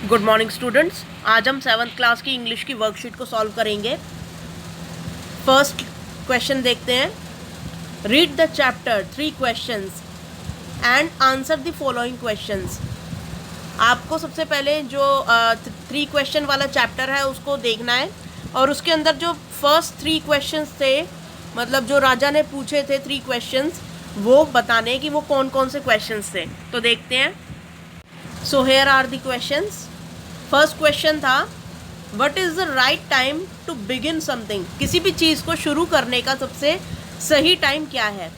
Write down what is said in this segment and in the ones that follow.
Good morning students. आज हम 7th class की इंग्लिश की वर्कशीट को सॉल्व करेंगे। फर्स्ट क्वेश्चन देखते हैं। Read the chapter 3 questions and answer the following questions. आपको सबसे पहले जो 3 क्वेश्चन वाला चैप्टर है उसको देखना है और उसके अंदर जो फर्स्ट 3 क्वेश्चंस थे, मतलब जो राजा ने पूछे थे 3 क्वेश्चंस, वो बताने कि वो कौन कौन से क्वेश्चंस थे। तो देखते हैं। So here are the questions. First question था what is the right time to begin something. किसी भी चीज़ को शुरू करने का सबसे सही टाइम क्या है।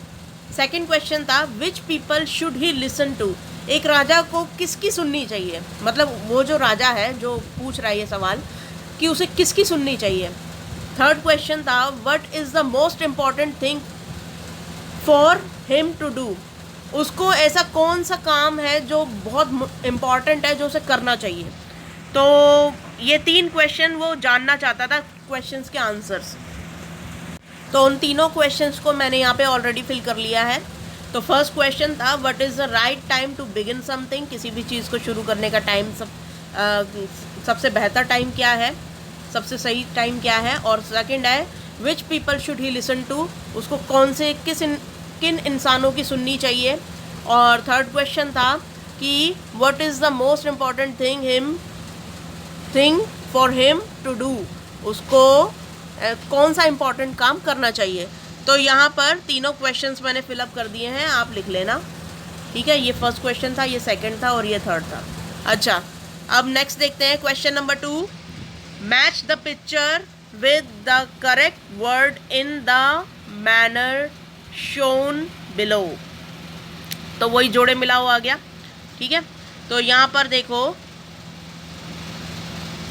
सेकंड क्वेश्चन था which people should he listen to. एक राजा को किसकी सुननी चाहिए, मतलब वो जो राजा है जो पूछ रहा है ये सवाल कि उसे किसकी सुननी चाहिए। थर्ड क्वेश्चन था what is the most important thing for him to do. उसको ऐसा कौन सा काम है जो बहुत इम्पॉर्टेंट है जो उसे करना चाहिए। तो ये 3 क्वेश्चन वो जानना चाहता था, क्वेश्चंस के आंसर्स। तो उन तीनों क्वेश्चंस को मैंने यहाँ पे ऑलरेडी फिल कर लिया है। तो फर्स्ट क्वेश्चन था what is the right time to begin something. किसी भी चीज़ को शुरू करने का टाइम सबसे बेहतर टाइम क्या है, सबसे सही टाइम क्या है। और सेकंड है which people should he listen to, उसको कौन से किन इंसानों की सुननी चाहिए। और थर्ड क्वेश्चन था कि what is the most important thing for him to do, उसको कौन सा इम्पॉर्टेंट काम करना चाहिए। तो यहाँ पर तीनों क्वेश्चंस मैंने फिलअप कर दिए हैं, आप लिख लेना, ठीक है। ये फर्स्ट क्वेश्चन था, ये सेकंड था और ये थर्ड था। अच्छा, अब नेक्स्ट देखते हैं question number 2। Match the picture with the correct word in the manner shown below. तो वही जोड़े मिला हुआ आ गया, ठीक है। तो यहाँ पर देखो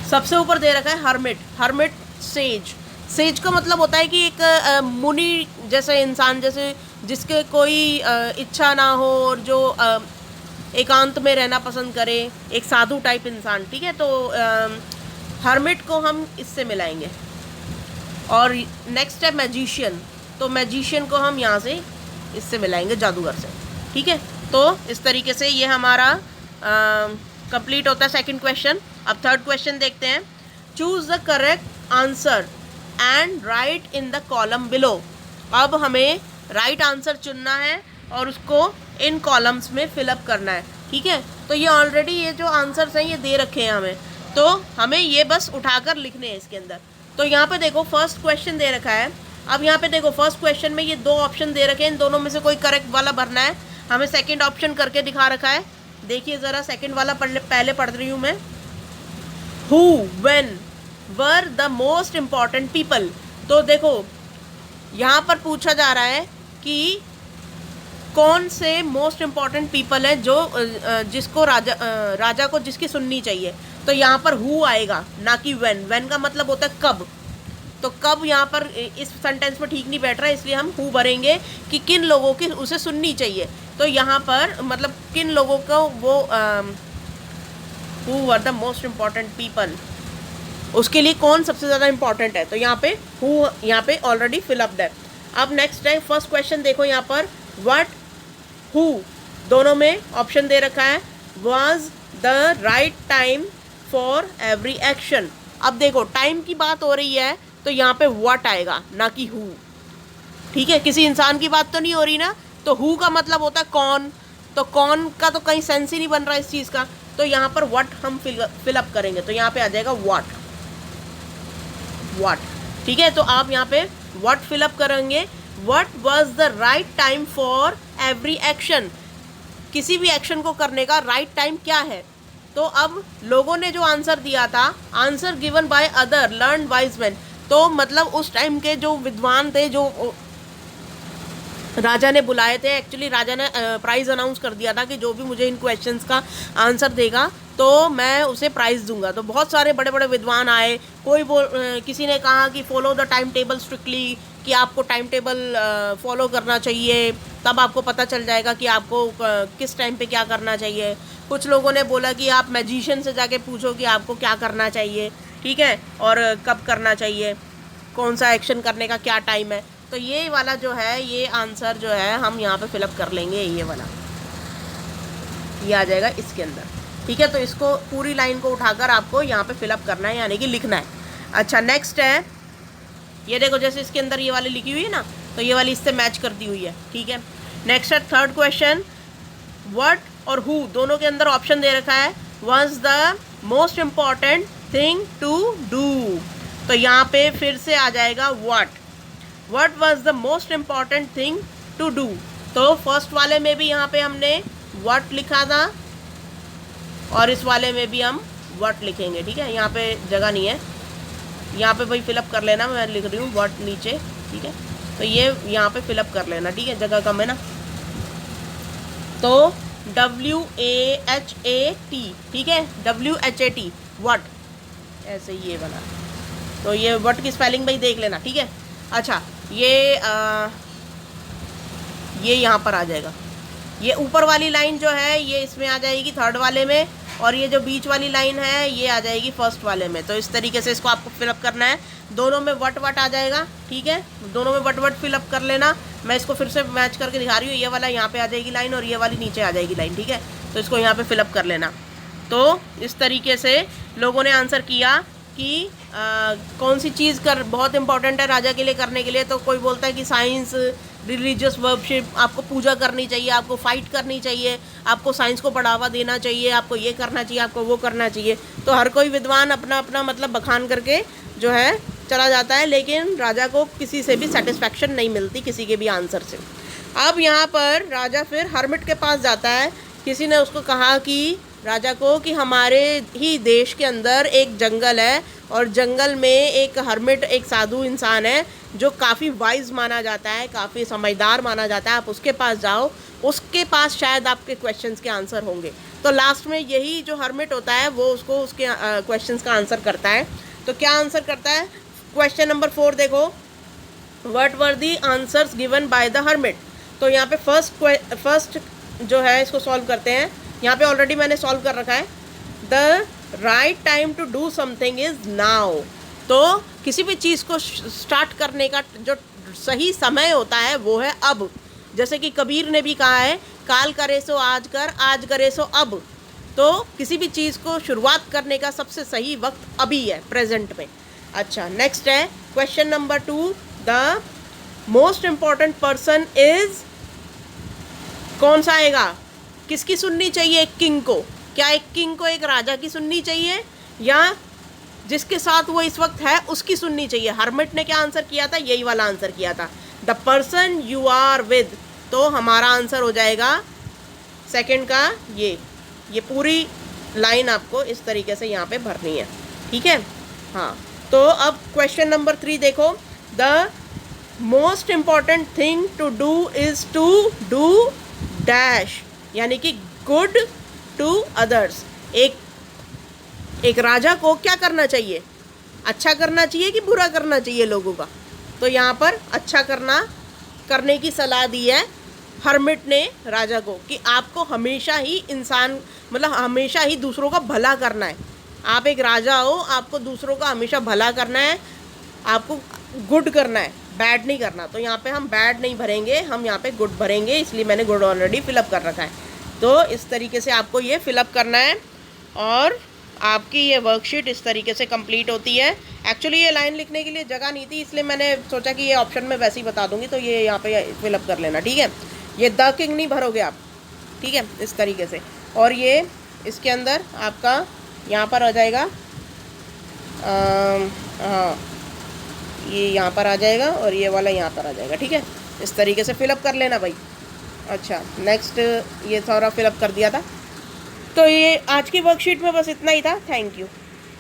सबसे ऊपर दे रखा है हर्मिट। Hermit says. सेज का मतलब होता है कि एक मुनि जैसे इंसान, जैसे जिसके कोई इच्छा ना हो और जो एकांत में रहना पसंद करे, एक साधु टाइप इंसान, ठीक है। तो हर्मिट को हम इससे मिलाएंगे। और नेक्स्ट है मैजिशियन। तो मैजिशियन को हम यहाँ से इससे मिलाएंगे, जादूगर से, ठीक है। तो इस तरीके से ये हमारा कंप्लीट होता है सेकंड क्वेश्चन। अब थर्ड क्वेश्चन देखते हैं। Choose the correct answer and right in the column below. अब हमें राइट आंसर चुनना है और उसको इन कॉलम्स में फिलअप करना है, ठीक है। तो ये ऑलरेडी ये जो आंसर्स हैं ये दे रखे हैं हमें, तो हमें ये बस उठाकर लिखने हैं इसके अंदर। तो यहाँ पे देखो फर्स्ट क्वेश्चन दे रखा है। अब यहाँ पे देखो फर्स्ट क्वेश्चन में ये 2 ऑप्शन दे रखे हैं, इन दोनों में से कोई करेक्ट वाला भरना है। हमें सेकंड ऑप्शन करके दिखा रखा है, देखिए ज़रा सेकंड वाला पहले पढ़ रही हूँ मैं। Who when were the most important people. तो देखो यहाँ पर पूछा जा रहा है कि कौन से मोस्ट इम्पॉर्टेंट पीपल है जो जिसको राजा को जिसकी सुननी चाहिए। तो यहाँ पर हु आएगा, ना कि व्हेन। व्हेन का मतलब होता है कब। तो कब यहाँ पर इस सेंटेंस में ठीक नहीं बैठ रहा है, इसलिए हम हु भरेंगे कि किन लोगों की उसे सुननी चाहिए। तो यहाँ पर मतलब किन लोगों को वो who were the most important people, उसके लिए कौन सबसे ज़्यादा इम्पॉर्टेंट है। तो यहाँ पे हु यहाँ पे ऑलरेडी फिलअप्ड है। अब नेक्स्ट है फर्स्ट क्वेश्चन। देखो यहाँ पर व्हाट हु दोनों में ऑप्शन दे रखा है। Was the right time for every action. अब देखो टाइम की बात हो रही है तो यहाँ पे व्हाट आएगा, ना कि हु, ठीक है। किसी इंसान की बात तो नहीं हो रही ना। तो हु का मतलब होता है कौन, तो कौन का तो कहीं सेंस ही नहीं बन रहा इस चीज़ का। तो यहाँ पर व्हाट हम फिलअप करेंगे, तो यहाँ पे आ जाएगा व्हाट, ठीक है। तो आप यहाँ पे व्हाट फिलअप करेंगे। What was the right time for every action. किसी भी एक्शन को करने का राइट टाइम क्या है। तो अब लोगों ने जो आंसर दिया था, answer given by other learn wise man. तो मतलब उस टाइम के जो विद्वान थे, जो राजा ने बुलाए थे, एक्चुअली राजा ने प्राइज़ अनाउंस कर दिया था कि जो भी मुझे इन क्वेश्चंस का आंसर देगा तो मैं उसे प्राइज़ दूंगा। तो बहुत सारे बड़े बड़े विद्वान आए। किसी ने कहा कि follow the time table strictly, कि आपको टाइम टेबल फॉलो करना चाहिए, तब आपको पता चल जाएगा कि आपको किस टाइम पे क्या करना चाहिए। कुछ लोगों ने बोला कि आप मैजिशियन से जाके पूछो कि आपको क्या करना चाहिए, ठीक है, और कब करना चाहिए, कौन सा एक्शन करने का क्या टाइम है। तो ये वाला जो है, ये आंसर जो है हम यहाँ पे फिलअप कर लेंगे, ये वाला, ये आ जाएगा इसके अंदर, ठीक है, तो इसको पूरी लाइन को उठाकर आपको यहाँ पे फिलअप करना है, यानी कि लिखना है। अच्छा, नेक्स्ट है, ये देखो जैसे इसके अंदर ये वाली लिखी हुई है ना, तो ये वाली इससे मैच कर दी हुई है, ठीक है। नेक्स्ट है थर्ड क्वेश्चन, व्हाट और हु दोनों के अंदर ऑप्शन दे रखा है, was the most important thing to do. तो यहाँ पे फिर से आ जाएगा what was the most important thing to do. तो फर्स्ट वाले में भी यहाँ पे हमने व्हाट लिखा था और इस वाले में भी हम व्हाट लिखेंगे, ठीक है। यहाँ पे जगह नहीं है, यहाँ पे भाई फिलअप कर लेना, मैं लिख रही हूँ व्हाट नीचे, ठीक है। तो ये यहाँ पे फिलअप कर लेना, ठीक है, जगह कम है ना। तो WAHAT, ठीक है, WHAT व्हाट, ऐसे ये बना। तो ये व्हाट की स्पेलिंग भाई देख लेना, ठीक है। अच्छा, ये यहाँ पर आ जाएगा, ये ऊपर वाली लाइन जो है ये इसमें आ जाएगी थर्ड वाले में, और ये जो बीच वाली लाइन है ये आ जाएगी फर्स्ट वाले में। तो इस तरीके से इसको आपको फिलअप करना है, दोनों में व्हाट आ जाएगा, ठीक है, दोनों में व्हाट फिलअप कर लेना। मैं इसको फिर से मैच करके दिखा रही हूँ, ये वाला यहाँ पे आ जाएगी लाइन और ये वाली नीचे आ जाएगी लाइन, ठीक है। तो इसको यहाँ पे फिलअप कर लेना। तो इस तरीके से लोगों ने आंसर किया कि कौन सी चीज़ बहुत इंपॉर्टेंट है राजा के लिए करने के लिए। तो कोई बोलता है कि साइंस, रिलीजियस वर्शिप, आपको पूजा करनी चाहिए, आपको फाइट करनी चाहिए, आपको साइंस को बढ़ावा देना चाहिए, आपको ये करना चाहिए, आपको वो करना चाहिए। तो हर कोई विद्वान अपना अपना मतलब बखान करके जो है चला जाता है, लेकिन राजा को किसी से भी सेटिस्फैक्शन नहीं मिलती किसी के भी आंसर से। अब यहाँ पर राजा फिर हर्मिट के पास जाता है। किसी ने उसको कहा कि राजा को कि हमारे ही देश के अंदर एक जंगल है और जंगल में एक हर्मिट, एक साधु इंसान है जो काफ़ी वाइज माना जाता है, काफ़ी समझदार माना जाता है, आप उसके पास जाओ, उसके पास शायद आपके क्वेश्चंस के आंसर होंगे। तो लास्ट में यही जो हर्मिट होता है वो उसको उसके क्वेश्चंस का आंसर करता है। तो क्या आंसर करता है? क्वेश्चन नंबर 4 देखो, what were the answers given by the hermit. तो यहाँ पे फर्स्ट जो है इसको सॉल्व करते हैं। यहाँ पे ऑलरेडी मैंने सॉल्व कर रखा है। The right time to do something is now. तो किसी भी चीज़ को स्टार्ट करने का जो सही समय होता है वो है अब। जैसे कि कबीर ने भी कहा है, काल करे सो आज कर, आज करे सो अब। तो किसी भी चीज़ को शुरुआत करने का सबसे सही वक्त अभी है, प्रेजेंट में। अच्छा, नेक्स्ट है question number 2, the most important person is, कौन सा आएगा? किसकी सुननी चाहिए एक किंग को? क्या एक किंग को एक राजा की सुननी चाहिए या जिसके साथ वो इस वक्त है उसकी सुननी चाहिए? हर्मिट ने क्या आंसर किया था? यही वाला आंसर किया था, the person you are with. तो हमारा आंसर हो जाएगा सेकंड का ये पूरी लाइन आपको इस तरीके से यहाँ पे भरनी है, ठीक है। हाँ, तो अब क्वेश्चन नंबर 3 देखो, the most important thing to do is to do dash, यानी कि गुड टू अदर्स। एक राजा को क्या करना चाहिए? अच्छा करना चाहिए कि बुरा करना चाहिए लोगों का? तो यहाँ पर अच्छा करने की सलाह दी है हर्मिट ने राजा को कि आपको हमेशा ही हमेशा ही दूसरों का भला करना है। आप एक राजा हो, आपको दूसरों का हमेशा भला करना है, आपको गुड करना है, बैड नहीं करना। तो यहाँ पे हम बैड नहीं भरेंगे, हम यहाँ पे गुड भरेंगे, इसलिए मैंने गुड ऑलरेडी फिलअप कर रखा है। तो इस तरीके से आपको ये फिलअप करना है और आपकी ये वर्कशीट इस तरीके से कंप्लीट होती है। एक्चुअली ये लाइन लिखने के लिए जगह नहीं थी, इसलिए मैंने सोचा कि ये ऑप्शन में वैसे ही बता दूंगी, तो ये यहाँ पे फिलअप कर लेना, ठीक है। ये द किंग नहीं भरोगे आप, ठीक है, इस तरीके से। और ये इसके अंदर आपका यहाँ पर आ जाएगा, हाँ, ये यहाँ पर आ जाएगा और ये वाला यहाँ पर आ जाएगा, ठीक है। इस तरीके से फिलअप कर लेना भाई। अच्छा, नेक्स्ट ये सारा फिलअप कर दिया था। तो ये आज की वर्कशीट में बस इतना ही था। Thank you.